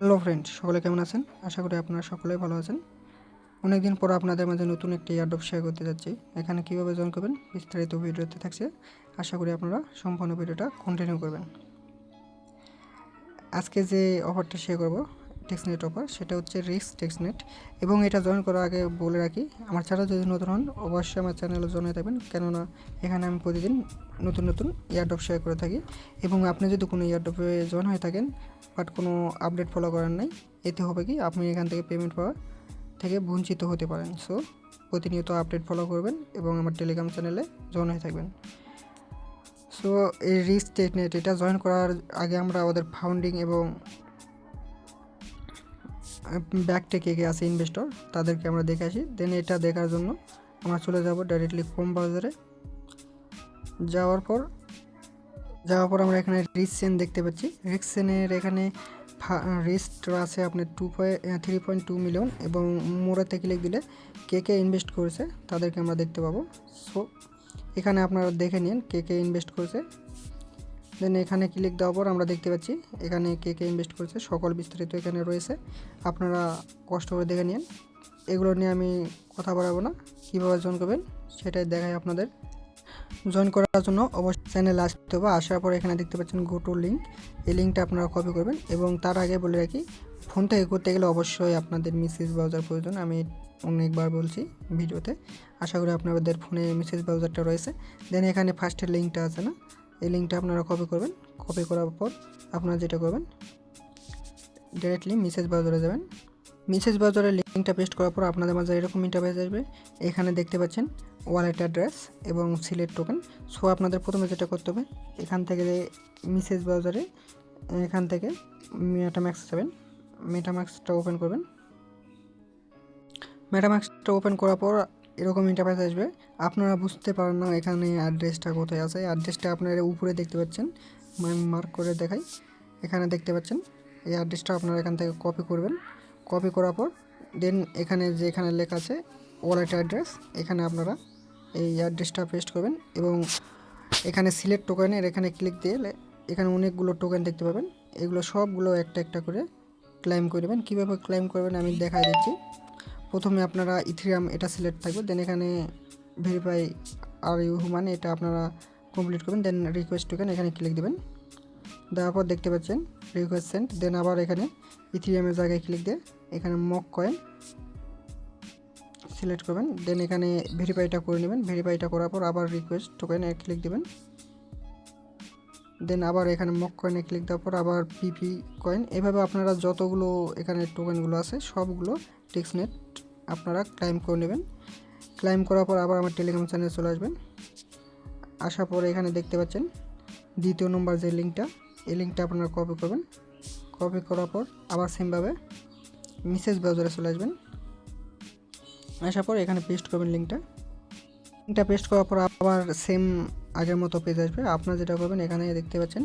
Hello friend, সকলে কেমন আছেন? আশা করি আপনারা সকলেই ভালো আছেন। অনেকদিন পর আপনাদের মাঝে নতুন একটি এয়ারড্রপ শেয়ার করতে যাচ্ছি। এখানে কীভাবে জয়েন করবেন বিস্তারিত ভিডিওতে থাকছে। আশা করি আপনারা সম্পূর্ণ ভিডিওটা কন্টিনিউ করবেন। আজকে যে অফারটা শেয়ার করব টেক্সনেট অফার, সেটা হচ্ছে রিস্ক টেক্সনেট। এবং এটা জয়েন করার আগে বলে রাখি, আমার চ্যানেল যদি নতুন হন অবশ্যই আমার চ্যানেলে জয়েন হয়ে থাকবেন, কেননা এখানে আমি প্রতিদিন নতুন নতুন এয়ারড্রপ শেয়ার করে থাকি। এবং আপনি যদি কোনো এয়ারড্রপে জয়েন হয়ে থাকেন বাট কোনো আপডেট ফলো করার নাই, এতে হবে কি আপনি এখান থেকে পেমেন্ট পাওয়া থেকে বঞ্চিত হতে পারেন। সো প্রতিনিয়ত আপডেট ফলো করবেন এবং আমার টেলিগ্রাম চ্যানেলে জয়েন হয়ে থাকবেন। সো এই রিস্ক টেকনেট এটা জয়েন করার আগে আমরা ওদের ফাউন্ডিং এবং ব্যাকটে কে কে আছে ইনভেস্টর তাদেরকে আমরা দেখে আসি। দেন এটা দেখার জন্য আমরা চলে যাব ডাইরেক্টলি ক্রোম ব্রাউজারে। যাওয়ার পর আমরা এখানে রিস্ক দেখতে পাচ্ছি। রিস্ক এখানে রিস্ক আছে আপনার 3.2 মিলিয়ন এবং মোড়াতে ক্লিক দিলে কে কে ইনভেস্ট করেছে তাদেরকে আমরা দেখতে পাবো। সো এখানে আপনারা দেখে নিন কে কে ইনভেস্ট করেছে। দেন এখানে ক্লিক দেওয়ার পর আমরা দেখতে পাচ্ছি এখানে কে কে ইনভেস্ট করেছে সকল বিস্তারিত এখানে রয়েছে, আপনারা কষ্ট করে দেখে নিন। এগুলো নিয়ে আমি কথা বাড়াবো না, কীভাবে জয়েন করবেন সেটাই দেখাই আপনাদের। জয়েন করার জন্য অবশ্যই চ্যানেলে আসতে হবে। আসার পর এখানে দেখতে পাচ্ছেন গো টু লিঙ্ক, এই লিঙ্কটা আপনারা কপি করবেন। এবং তার আগে বলে রাখি, ফোন থেকে করতে গেলে অবশ্যই আপনাদের মেসেজ ব্রাউজার প্রয়োজন। আমি অনেকবার বলছি ভিডিওতে, আশা করি আপনাদের ফোনে মেসেজ ব্রাউজারটা রয়েছে। দেন এখানে ফার্স্টের লিঙ্কটা আছে না, এই লিঙ্কটা আপনারা কপি করবেন। কপি করার পর আপনারা যেটা করবেন ডাইরেক্টলি মেসেজ ব্রাউজারে যাবেন। মেসেজ ব্রাউজারের লিঙ্কটা পেস্ট করার পর আপনাদের মাঝে এরকম ইন্টারফেস আসবে। এখানে দেখতে পাচ্ছেন ওয়ালেট অ্যাড্রেস এবং সিলেক্ট টোকেন। সো আপনাদের প্রথমে যেটা করতে হবে, এখান থেকে মেসেজ ব্রাউজারে এখান থেকে মেটাম্যাক্স যাবেন, মেটাম্যাক্সটা ওপেন করবেন। মেটাম্যাক্সটা ওপেন করার পর এরকম ইন্টারফেস আসবে। আপনারা বুঝতে পারেন না এখানে অ্যাড্রেসটা কোথায় আছে। অ্যাড্রেসটা আপনারা উপরে দেখতে পাচ্ছেন, আমি মার্ক করে দেখাই। এখানে দেখতে পাচ্ছেন এই অ্যাড্রেসটা আপনারা এখান থেকে কপি করবেন। কপি করার পর দেন এখানে যে এখানে লেখা আছে ওয়ালেট অ্যাড্রেস, এখানে আপনারা এই অ্যাড্রেসটা পেস্ট করবেন এবং এখানে সিলেক্ট টোকেনের এখানে ক্লিক দিয়ে এখানে অনেকগুলো টোকেন দেখতে পাবেন। এগুলো সবগুলো একটা একটা করে ক্লেম করে নেবেন। কীভাবে ক্লেম করবেন আমি দেখাই দিচ্ছি। প্রথমে আপনারা ইথেরিয়াম এটা সিলেক্ট থাকবে, দেন এখানে ভেরিফাই আর ইউ হিউম্যান এটা আপনারা কমপ্লিট করবেন। দেন রিকোয়েস্ট টোকেন এখানে ক্লিক দেবেন। দেওয়ার পর দেখতে পাচ্ছেন রিকোয়েস্ট সেন্ড। দেন আবার এখানে ইথেরিয়ামের জায়গায় ক্লিক দিয়ে এখানে মক কয়েন সিলেক্ট করবেন। দেন এখানে ভেরিফাইটা করে নেবেন। ভেরিফাইটা করার পর আবার রিকোয়েস্ট টোকেনে ক্লিক দেবেন। দেন আবার এখানে মক কয়েনে ক্লিক দেওয়ার পর আবার পিপি কয়েন। এভাবে আপনারা যতগুলো এখানে টোকেনগুলো আছে সবগুলো টেক্সনেট আপনারা ক্লাইম করে নেবেন। ক্লাইম করার পর আবার আমার টেলিগ্রাম চ্যানেলে চলে আসবেন। আসার পরে এখানে দেখতে পাচ্ছেন দ্বিতীয় নম্বর যে লিঙ্কটা, এই লিঙ্কটা আপনারা কপি করবেন। কপি করার পর আবার সেমভাবে মেসেজ ব্রাউজারে চলে আসবেন। আসার পর এখানে পেস্ট করবেন লিঙ্কটা পেস্ট করার পর আবার সেম আগের মতো পেজ আসবে। আপনারা যেটা করবেন এখানে দেখতে পাচ্ছেন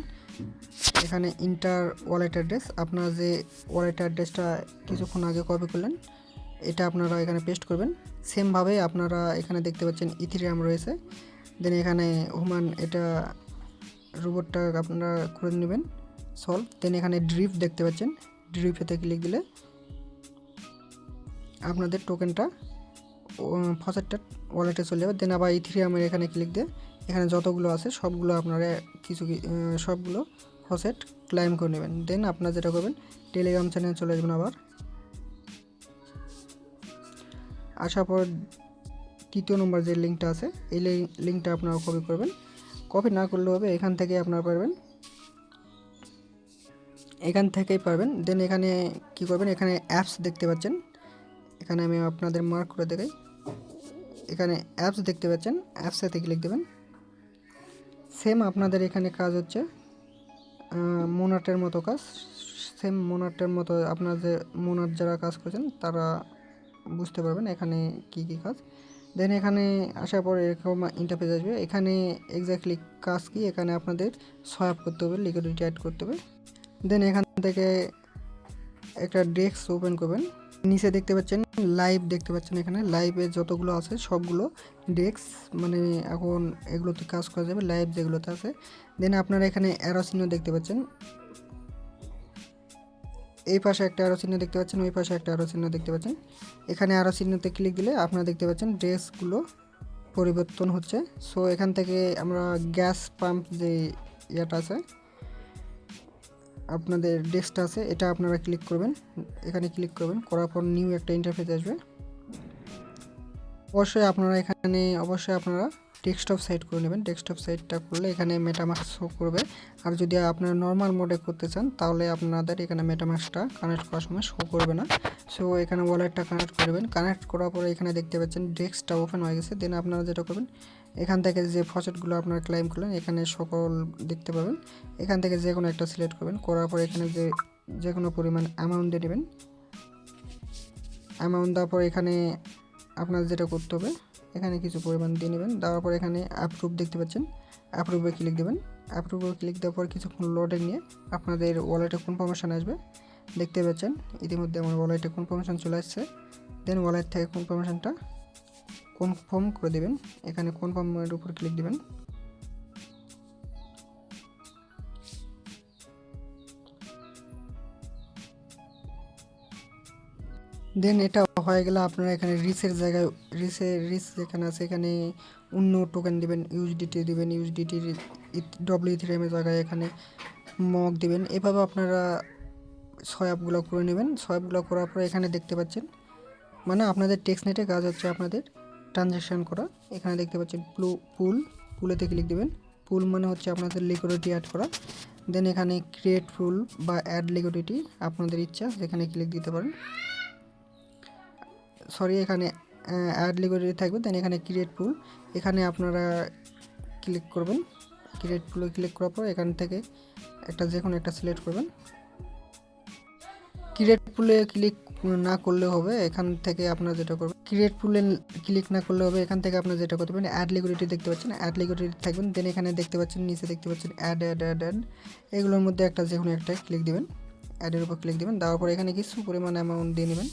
এখানে ইন্টার ওয়ালেট অ্যাড্রেস, আপনারা যে ওয়ালেট অ্যাড্রেসটা কিছুক্ষণ আগে কপি করলেন এটা আপনারা এখানে পেস্ট করবেন। সেমভাবে আপনারা এখানে দেখতে পাচ্ছেন ইথেরিয়াম রয়েছে। দেন এখানে হুমান এটা রোবটটা আপনারা করে নেবেন সলভ। দেন এখানে ড্রিফট দেখতে পাচ্ছেন, ড্রিফেতে ক্লিক দিলে আপনাদের টোকেনটা ফসেটটা ওয়ালেটে চলে যাবে। দেন আবার ইথেরিয়ামের এখানে ক্লিক দিয়ে এখানে যতগুলো আছে সবগুলো আপনারা সবগুলো ফসেট ক্লাইম করে নেবেন। দেন আপনারা যেটা করবেন টেলিগ্রাম চ্যানেলে চলে আসবেন। আবার আসার পর তৃতীয় নম্বর যে লিঙ্কটা আছে এই লিঙ্কটা আপনারা কপি করবেন। কপি না করলেও হবে, এখান থেকে আপনারা পারবেন, এখান থেকেই পারবেন। দেন এখানে কি করবেন, এখানে অ্যাপস দেখতে পাচ্ছেন, এখানে আমি আপনাদের মার্ক করে দেখাই। এখানে অ্যাপস দেখতে পাচ্ছেন, অ্যাপসেতে ক্লিক দেবেন। সেম আপনাদের এখানে কাজ হচ্ছে মোনাটের মতো কাজ, সেম মোনাটের মতো আপনার যে মোনাট যারা কাজ করছেন তারা বুঝতে পারবেন এখানে কি কি কাজ। দেন এখানে আসার পর এরকম ইন্টারফেস আসবে। এখানে এক্স্যাক্টলি কাজ কি, এখানে আপনাদের সোয়াপ করতে হবে, লিকুইডিটি অ্যাড করতে হবে। দেন এখান থেকে একটা ডেস্ক ওপেন করবেন। নিচে দেখতে পাচ্ছেন লাইভ দেখতে পাচ্ছেন, এখানে লাইভে যতগুলো আছে সবগুলো ডেস্ক মানে এখন এগুলোতে কাজ করা যাবে লাইভ যেগুলোতে আছে। দেন আপনারা এখানে অ্যারো চিহ্ন দেখতে পাচ্ছেন, এই পাশে একটা অ্যারো চিহ্ন দেখতে পাচ্ছেন, ওই পাশে একটা অ্যারো চিহ্ন দেখতে পাচ্ছেন। এখানে অ্যারো চিহ্নতে ক্লিক দিলে আপনারা দেখতে পাচ্ছেন ড্রেসগুলো পরিবর্তন হচ্ছে। সো এখান থেকে আমরা গ্যাস পাম্প যে ইয়েটা আছে, আপনাদের ডেস্কটা আছে, এটা আপনারা ক্লিক করবেন, এখানে ক্লিক করবেন, করার পর নিউ একটা ইন্টারফেস আসবে। অবশ্যই আপনারা ডেস্কটপ সাইট করে নেবেন। ডেস্কটপ সাইটটা করলে এখানে মেটামাস্ক শো করবে। আর যদি আপনারা নর্মাল মোডে করতে চান তাহলে আপনাদের এখানে মেটামাস্কটা কানেক্ট করার সময় শো করবে না। সো এখানে ওয়ালেটটা কানেক্ট করবেন। কানেক্ট করার পরে এখানে দেখতে পাচ্ছেন ডেস্কটা ওপেন হয়ে গেছে। দেন আপনারা যেটা করবেন, এখান থেকে যে ফসেটগুলো আপনারা ক্লাইম করলেন এখানে সকল দেখতে পাবেন। এখান থেকে যে কোনো একটা সিলেক্ট করবেন, করার পর এখানে যে কোনো পরিমাণ অ্যামাউন্ট দিয়ে নেবেন। অ্যামাউন্ট দেওয়ার পর এখানে আপনার যেটা করতে হবে, এখানে কিছু পরিমাণ দিয়ে নেবেন। দেওয়ার পর এখানে অ্যাপ্রুভ দেখতে পাচ্ছেন, অ্যাপ্রুভে ক্লিক দেবেন। অ্যাপ্রুভে ক্লিক দেওয়ার পর কিছুক্ষণ লোডে নিয়ে আপনাদের ওয়ালেটে কনফার্মেশন আসবে। দেখতে পাচ্ছেন ইতিমধ্যে আমার ওয়ালেটে কনফার্মেশন চলে আসছে। দেন ওয়ালেট থেকে কনফার্মেশনটা কনফার্ম করে দেবেন। এখানে কনফার্মের উপর ক্লিক দেবেন। দেন এটা হয়ে গেলে আপনারা এখানে রিসের জায়গায় রিস যেখানে আছে এখানে অন্য টোকেন দিবেন, ইউএসডিটি দিবেন, ইউএসডিটির ডব্লিউ3 জায়গায় এখানে মক দিবেন। এভাবে আপনারা সোয়াপগুলো করে নেবেন। সোয়াপগুলো করার পর এখানে দেখতে পাচ্ছেন, মানে আপনাদের টেক্সনেটে কাজ হচ্ছে আপনাদের ট্রানজ্যাকশান করা। এখানে দেখতে পাচ্ছেন পুলেতে ক্লিক দেবেন। পুল মানে হচ্ছে আপনাদের লিকুইডিটি অ্যাড করা। দেন এখানে ক্রিয়েট পুল বা অ্যাড লিকুইডিটি আপনাদের ইচ্ছা, যেখানে ক্লিক দিতে পারেন। এখানে অ্যাড লিকুইডিটি থাকবে। দেন এখানে ক্রিয়েট পুল, এখানে আপনারা ক্লিক করবেন। ক্রিয়েট পুলে ক্লিক করার পর এখান থেকে যে কোনো একটা সিলেক্ট করবেন। ক্রিয়েট পুলে ক্লিক না করলে হবে, এখান থেকে আপনারা যেটা করবেন, ক্রিয়েট পুলে ক্লিক না করলে হবে, এখান থেকে আপনারা যেটা করতে পারেন, অ্যাড লিকুইডিটি দেখতে পাচ্ছেন, অ্যাড লিকুইডিটি থাকবেন। দেন এখানে দেখতে পাচ্ছেন নিচে দেখতে পাচ্ছেন অ্যাড এগুলোর মধ্যে যে কোনো একটা ক্লিক দিবেন। অ্যাডের উপর ক্লিক দেবেন। দেওয়ার পর এখানে কিছু পরিমাণ অ্যামাউন্ট দিয়ে নেবেন।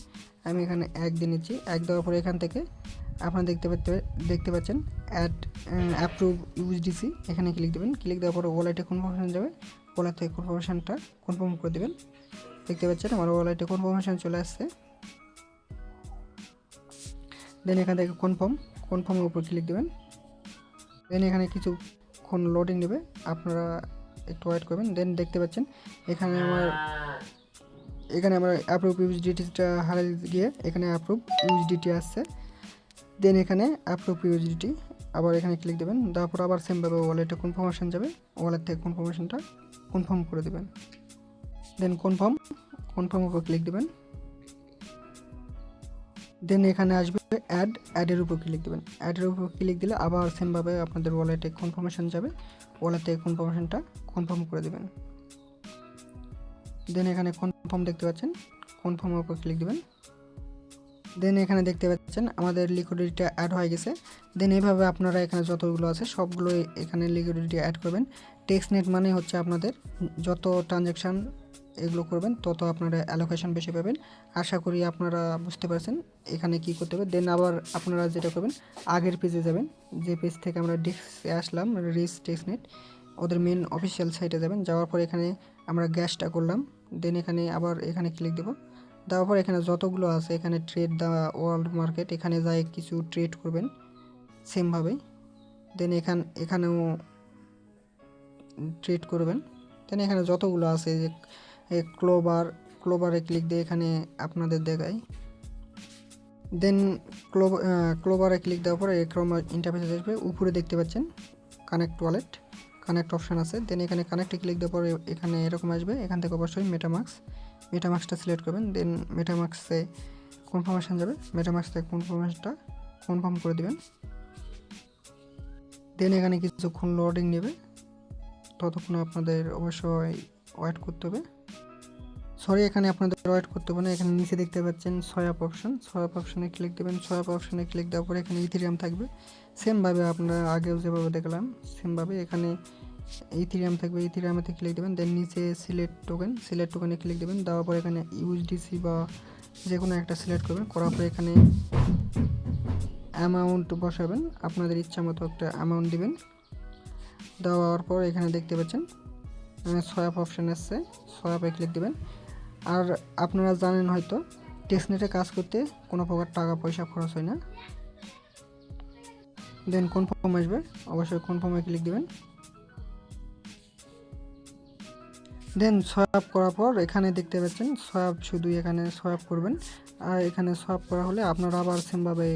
আমি এখানে 1 দিয়ে নিচ্ছি। 1 দেওয়ার পরে এখান থেকে আপনারা দেখতে পাচ্ছেন অ্যাপ্রুভ ইউএসডিসি, এখানে ক্লিক দেবেন। ক্লিক দেওয়ার পরে ওয়ালেটে কনফার্মেশন যাবে, ওয়ালেট থেকে কনফার্মেশনটা কনফার্ম করে দেবেন। দেখতে পাচ্ছেন আমার ওয়ালেটে কনফার্মেশন চলে আসছে। দেন এখান থেকে কনফার্মের উপর ক্লিক দেবেন। দেন এখানে কিছুক্ষণ লোডিং নেবে, আপনারা একটু ওয়েট করবেন। দেন দেখতে পাচ্ছেন এখানে আমার অ্যাপ্রুভ ইউএসডিটিটা হারিয়ে গিয়ে এখানে অ্যাপ্রুভ ইউএসডিটি আসছে। দেন এখানে অ্যাপ্রুভ ইউএসডিটি আবার এখানে ক্লিক দেবেন। তারপর আবার সেমভাবে ওয়ালেটে কনফার্মেশন যাবে, ওয়ালেট থেকে কনফার্মেশনটা কনফার্ম করে দেবেন। দেন কনফার্ম উপর ক্লিক দেবেন। দেন এখানে আসবে অ্যাডের উপর ক্লিক দেবেন। অ্যাডের উপর ক্লিক দিলে আবার সেমভাবে আপনাদের ওয়ালেটে কনফার্মেশন যাবে, ওয়ালেট থেকে কনফার্মেশনটা কনফার্ম করে দেবেন। দেন এখানে কনফার্ম দেখতে পাচ্ছেন, কনফার্মের উপর ক্লিক দেবেন। দেন এখানে দেখতে পাচ্ছেন আমাদের লিকুইডিটিটা অ্যাড হয়ে গেছে। দেন এইভাবে আপনারা এখানে যতগুলো আছে সবগুলো এখানে লিকুইডিটি অ্যাড করবেন। টেক্সনেট মানে হচ্ছে আপনাদের যত ট্রানজ্যাকশান এগুলো করবেন তত আপনারা অ্যালোকেশন বেশি পাবেন। আশা করি আপনারা বুঝতে পারছেন এখানে কি করতে হবে। দেন আবার আপনারা যেটা করবেন, আগের পেজে যাবেন, যে পেজ থেকে আমরা ডেস্কে আসলাম, রিস টেক্সনেট, ওদের মেন অফিসিয়াল সাইটে যাবেন। যাওয়ার পর এখানে আমরা গ্যাসটা করলাম। দেন এখানে ক্লিক দেবো। দেওয়ার পর এখানে যতগুলো আছে এখানে ট্রেড দ্য ওয়ার্ল্ড মার্কেট, এখানে যাই কিছু ট্রেড করবেন সেমভাবেই। দেন এখানেও ট্রেড করবেন। দেন এখানে যতগুলো আছে যে ক্লোবারে ক্লিক দিয়ে এখানে আপনাদের দেখায়। দেন ক্লোবারে ক্লিক দেওয়ার পরে এরকম ইন্টারফেস আসবে। উপরে দেখতে পাচ্ছেন কানেক্ট অপশান আছে। দেন এখানে কানেক্টে ক্লিক দেওয়ার পরে এখানে এরকম আসবে। এখান থেকে অবশ্যই মেটামাস্কটা সিলেক্ট করবেন। দেন মেটামাস্কে কনফার্মেশন যাবে, মেটামাস্ক থেকে কনফার্মেশনটা কনফার্ম করে দেবেন। দেন এখানে কিছুক্ষণ লোডিং নেবে, ততক্ষণ আপনাদের অবশ্যই ওয়েট করতে হবে। এখানে আপনাদের ওয়েট করতে হবে না। এখানে নিচে দেখতে পাচ্ছেন সোয়াপ অপশানে ক্লিক দেবেন। সোয়াপ অপশানে ক্লিক দেওয়ার পরে এখানে ইথেরিয়াম থাকবে। সেমভাবে আপনারা আগেও যেভাবে দেখলাম সেমভাবে এখানে ইথেরিয়াম থাকবে। ইথেরিয়ামেতে ক্লিক দেবেন। দেন নিচে সিলেক্ট টোকেনে ক্লিক দেবেন। দেওয়ার পরে এখানে ইউএসডিসি বা যে কোনো একটা সিলেক্ট করবেন। করার পরে এখানে অ্যামাউন্ট বসাবেন, আপনাদের ইচ্ছা মতো একটা অ্যামাউন্ট দিবেন। দেওয়ার পর এখানে দেখতে পাচ্ছেন সোয়াপ অপশান আসছে, সোয়াপে ক্লিক দেবেন। আর আপনারা জানেন হয়তো টেক্সটনেটে কাজ করতে কোনো প্রকার টাকা পয়সা খরচ হয় না। দেন কনফার্ম আসবে, অবশ্যই কনফার্মে ক্লিক দেবেন। দেন সোয়াপ করার পর এখানে দেখতে পাচ্ছেন সোয়াপ, শুধু এখানে সোয়াপ করবেন। আর এখানে সোয়াপ করা হলে আপনারা আবার সেমভাবে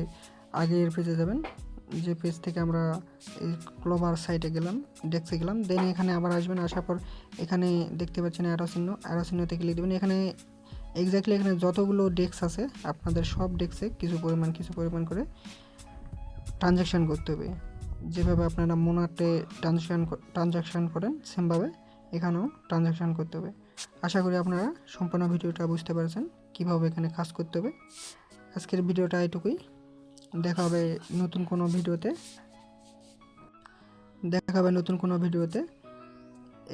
আগের পেজে যাবেন, যে পেজ থেকে আমরা এই ক্লোবার সাইটে গেলাম, ডেস্কে গেলাম। দেন এখানে আবার আসবেন, আসার পর এখানে দেখতে পাচ্ছেন অ্যারো চিহ্নতে ক্লিক দেবেন। এখানে এক্স্যাক্টলি এখানে যতগুলো ডেস্ক আছে আপনাদের সব ডেস্কে কিছু পরিমাণ করে ট্রানজ্যাকশান করতে হবে। যেভাবে আপনারা মোনাটে ট্রানজ্যাকশান করেন সেমভাবে এখানেও ট্রানজ্যাকশান করতে হবে। আশা করি আপনারা সম্পূর্ণ ভিডিওটা বুঝতে পারছেন কীভাবে এখানে কাজ করতে হবে। আজকের ভিডিওটা এটুকুই, দেখা হবে নতুন কোনো ভিডিওতে।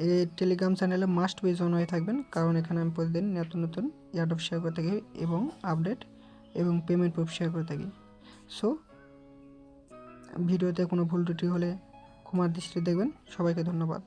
এই টেলিগ্রাম চ্যানেলে মাস্ট বি জয়েন হয়ে থাকবেন, কারণ এখানে আমি প্রতিদিন নতুন এয়ারড্রপ শেয়ার করে থাকি এবং আপডেট এবং পেমেন্ট প্রুফ শেয়ার করে থাকি। সো ভিডিওতে কোনো ভুল ত্রুটি হলে ক্ষমার দৃষ্টিতে দেখবেন। সবাইকে ধন্যবাদ।